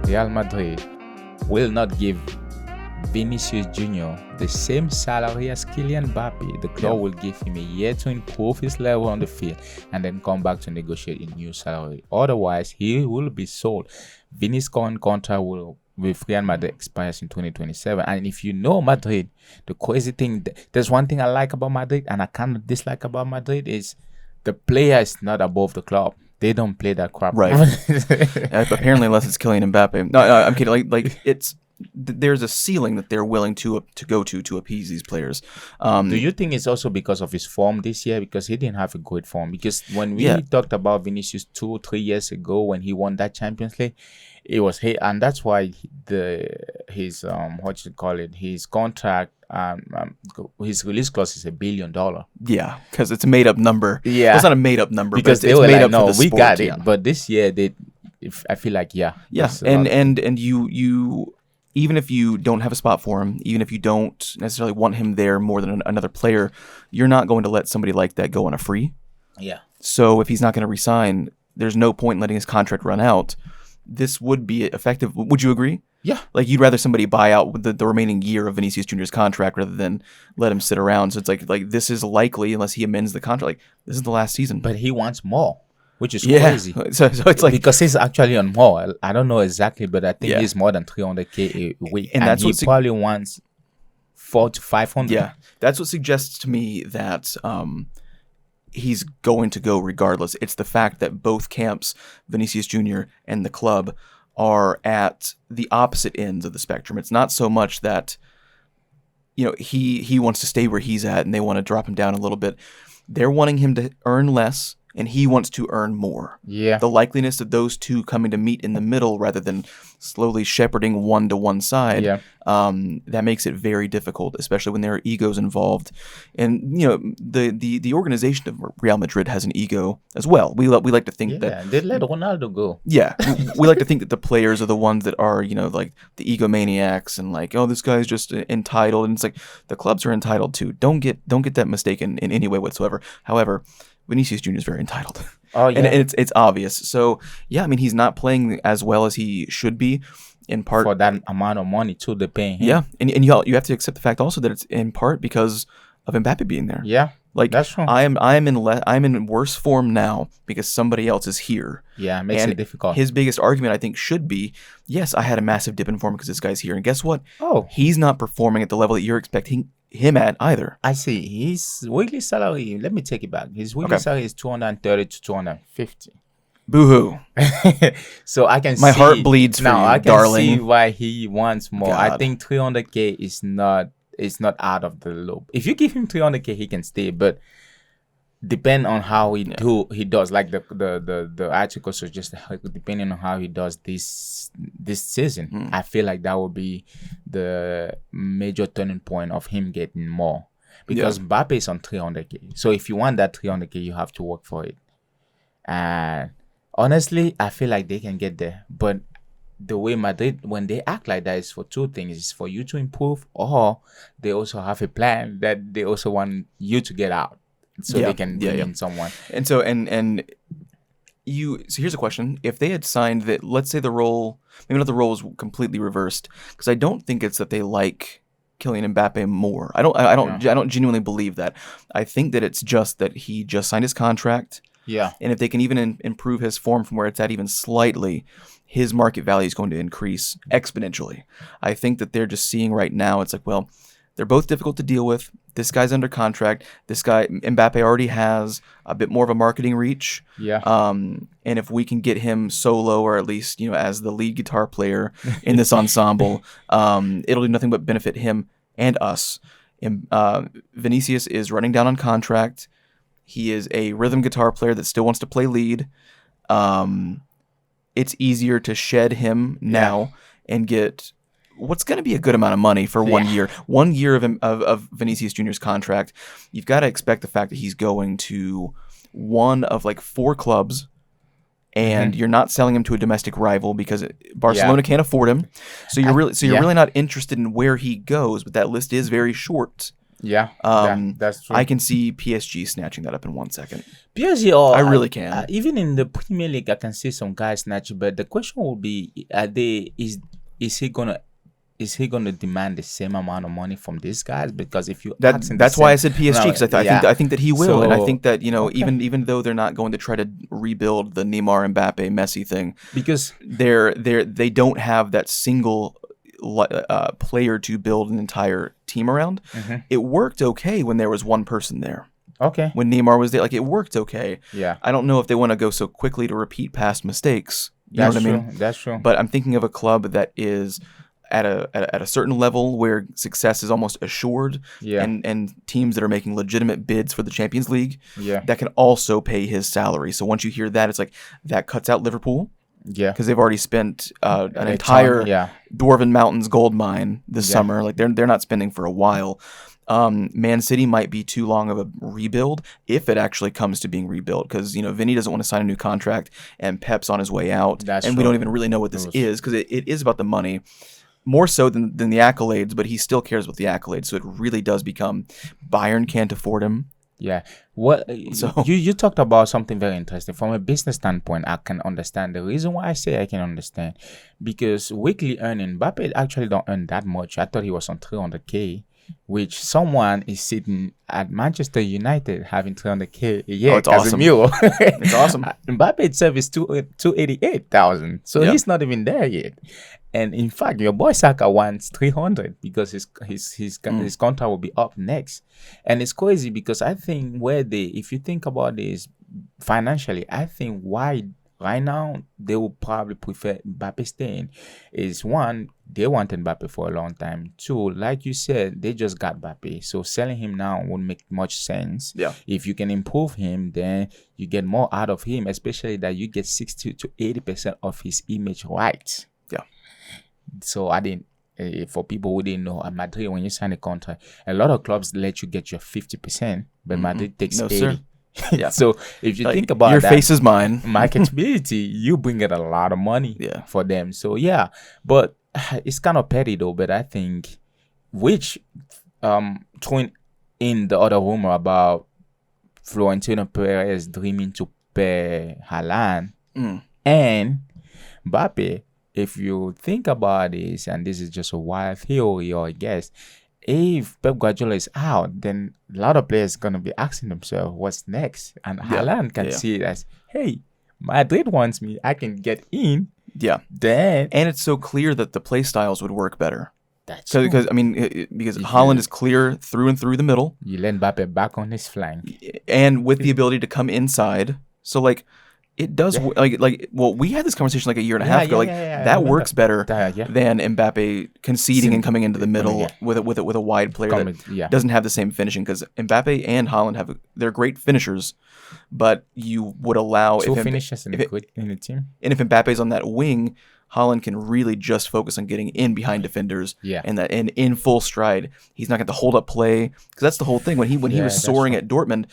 Real Madrid will not give Vinicius Jr. the same salary as Kylian Mbappe. The club will give him a year to improve his level on the field and then come back to negotiate a new salary. Otherwise, he will be sold. Vinicius' current contract with Real Madrid expires in 2027. And if you know Madrid, the crazy thing, there's one thing I like about Madrid and I kind of dislike about Madrid is the player is not above the club. They don't play that crap. Right. Apparently, unless it's Kylian Mbappe. No, I'm kidding. Like there's a ceiling that they're willing to go to appease these players. Do you think it's also because of his form this year? Because he didn't have a good form. Because when we talked about Vinicius 2-3 years ago when he won that Champions League, it was and that's why his contract his release clause is $1 billion. Yeah, because it's a made up number. Yeah, it's not a made up number because but it's made up for the we sport. got it. But this year I feel like and you even if you don't have a spot for him, even if you don't necessarily want him there more than another player, you're not going to let somebody like that go on a free. Yeah. So if he's not going to resign, there's no point in letting his contract run out. This would be effective. Would you agree? Yeah. Like you'd rather somebody buy out the remaining year of Vinicius Jr.'s contract rather than let him sit around. So it's like this is likely, unless he amends the contract, like this is the last season. But he wants more, which is crazy. So it's like because he's actually on more. I don't know exactly, but I think he's more than 300K a week, and that's he probably wants 400 to 500. Yeah, that's what suggests to me that he's going to go regardless. It's the fact that both camps, Vinicius Jr. and the club, are at the opposite ends of the spectrum. It's not so much that he wants to stay where he's at and they want to drop him down a little bit. They're wanting him to earn less and he wants to earn more. Yeah. The likeliness of those two coming to meet in the middle rather than slowly shepherding one to one side, that makes it very difficult, especially when there are egos involved. And the organization of Real Madrid has an ego as well. We like to think that they let Ronaldo go. Yeah, we like to think that the players are the ones that are like the egomaniacs and like, oh, this guy's just entitled. And it's like the clubs are entitled too. Don't get that mistaken in any way whatsoever. However, Vinicius Jr. is very entitled. Oh, yeah. And it's obvious. So, yeah, I mean, he's not playing as well as he should be, in part. For that amount of money, too, they're paying him. Yeah, and you have to accept the fact also that it's in part because of Mbappe being there. Yeah, like that's true. I'm in worse form now because somebody else is here. Yeah, it makes it difficult. His biggest argument, I think, should be, yes, I had a massive dip in form because this guy's here. And guess what? Oh. He's not performing at the level that you're expecting him at either. I see. His weekly salary, let me take it back. His weekly salary is 230 to 250. Boo-hoo. So I can My heart bleeds for you, I can darling. see why he wants more. God. I think 300K is not out of the loop. If you give him 300K, he can stay, but depend on how he does. Like the article suggests, depending on how he does this season, I feel like that will be the major turning point of him getting more. Because Mbappe is on 300K. So if you want that 300K, you have to work for it. And honestly, I feel like they can get there. But the way Madrid, when they act like that, is for two things. It's for you to improve, or they also have a plan that they also want you to get out. So they can bring in someone. And so so here's a question. If they had signed that, let's say the role, maybe not the role is completely reversed, because I don't think it's that they like Kylian Mbappe more. I don't genuinely believe that. I think that it's just that he just signed his contract. Yeah. And if they can even improve his form from where it's at even slightly, his market value is going to increase exponentially. I think that they're just seeing right now, it's like, well, they're both difficult to deal with. This guy's under contract. This guy, Mbappe, already has a bit more of a marketing reach. Yeah. And if we can get him solo, or at least, as the lead guitar player in this ensemble, it'll do nothing but benefit him and us. Vinicius is running down on contract. He is a rhythm guitar player that still wants to play lead. It's easier to shed him now and get what's going to be a good amount of money for 1 year. 1 year of Vinicius Jr.'s contract. You've got to expect the fact that he's going to one of like 4 clubs, and you're not selling him to a domestic rival because Barcelona can't afford him. So you're really not interested in where he goes, but that list is very short. Yeah, that's true. I can see PSG snatching that up in 1 second. PSG, or I really can. even in the Premier League, I can see some guys snatch. But the question will be: are they? Is he gonna? Is he going to demand the same amount of money from these guys? Because if you ask him that's why I said PSG, because I think that he will, and I So, think that okay. even though they're not going to try to rebuild the Neymar, Mbappe, Messi thing, because they don't have that single player to build an entire team around. Mhm. It worked okay when there was one person there. okay, When Neymar was there, like, it worked okay. yeah, I don't know if they want to go so quickly to repeat past mistakes. You that's know what true. I mean? That's true. But I'm thinking of a club that is at a certain level where success is almost assured, Yeah. and teams that are making legitimate bids for the Champions League Yeah, that can also pay his salary. So once you hear that, it's like that cuts out Liverpool yeah, because they've already spent an A ton, entire yeah. Dwarven Mountains gold mine this Yeah. summer. Like they're not spending for a while. Man City might be too long of a rebuild if it actually comes to being rebuilt, because Vinny doesn't want to sign a new contract and Pep's on his way out, That's and we true. don't even really know what this is, because it is about the money more so than the accolades, but he still cares about the accolades. So it really does become Bayern can't afford him. Yeah. What So- you talked about something very interesting from a business standpoint. I can understand the reason why I say I can understand, because weekly earning, Mbappe actually don't earn that much. I thought he was on 300K, which someone is sitting at Manchester United having 300K a year. Oh, it's awesome. Casemiro. It's awesome. Mbappe itself is 288,000, so Yeah. he's not even there yet. And in fact, your boy Saka wants 300 because his contract will be up next. And it's crazy because I think if you think about this financially, I think why right now they will probably prefer Mbappe staying is, one, they wanted Mbappe for a long time. Two, like you said, they just got Mbappe, so selling him now won't make much sense. Yeah. If you can improve him, then you get more out of him, especially that you get 60 to 80% of his image rights. Yeah. So I didn't. For people who didn't know, at Madrid, when you sign a contract, a lot of clubs let you get your 50%, but Madrid takes No, 80. sir. Yeah. So if you Like, think about your that, face is mine. marketability, you bring in a lot of money Yeah. for them. So yeah, but it's kind of petty though. But I think, which throwing in the other rumor about Florentino Perez dreaming to pay Haaland and Mbappe. If you think about this, and this is just a wild theory or a guess, if Pep Guardiola is out, then a lot of players gonna be asking themselves, "What's next?" And Haaland can see it as, "Hey, Madrid wants me. I can get in." Yeah. Then And it's so clear that the play styles would work better. that's So true. because I mean, because Holland is clear through and through the middle, You let Mbappe back on his flank. and with the ability to come inside. So like, it does well. We had this conversation like a year and a half ago. I That remember. works better Yeah. than Mbappe conceding and coming into the middle yeah. with a wide player that Yeah. doesn't have the same finishing. Because Mbappe and Holland they're great finishers, but you would allow Two if finishers in the team. and if Mbappe's on that wing, Holland can really just focus on getting in behind defenders. Yeah. And in full stride, he's not going to hold up play, because that's the whole thing. When he was that's soaring true. at Dortmund,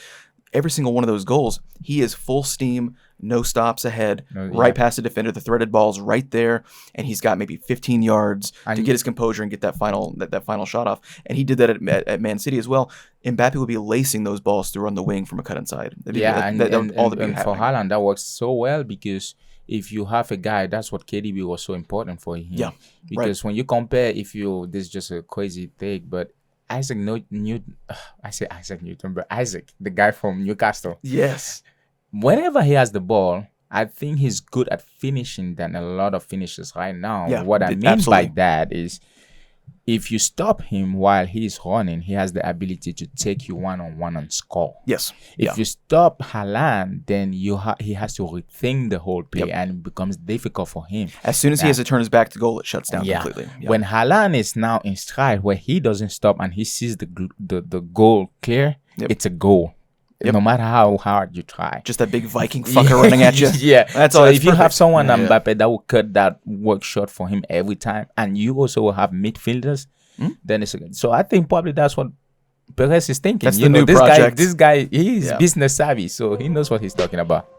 every single one of those goals, he is full steam, no stops ahead, right past the defender. The threaded ball's right there, and he's got maybe 15 yards to get his composure and get that final shot off. And he did that at Man City as well. Mbappe would be lacing those balls through on the wing from a cut inside. And for Haaland, that works so well, because if you have a guy, that's what KDB was so important for him. Yeah, because when you compare, this is just a crazy take, but Isaac Newton, I say Isaac Newton, but Isaac, the guy from Newcastle. Yes. Whenever he has the ball, I think he's good at finishing than a lot of finishers right now. Yeah, What I mean absolutely. by that is, if you stop him while he's running, he has the ability to take you one-on-one and score. Yes. If you stop Haaland, then he has to rethink the whole play, and it becomes difficult for him. As soon as he has to turn his back to goal, it shuts down Yeah. completely. Yeah. When Haaland is now in stride, where he doesn't stop and he sees the goal clear, it's a goal. No matter how hard you try. Just that big Viking fucker running at you. Yeah. That's so all. if you have someone yeah, Mbappe that will cut that work shot for him every time, and you also will have midfielders, then it's good. So I think probably that's what Perez is thinking. That's the new this project. This guy, he's business savvy, so he knows what he's talking about.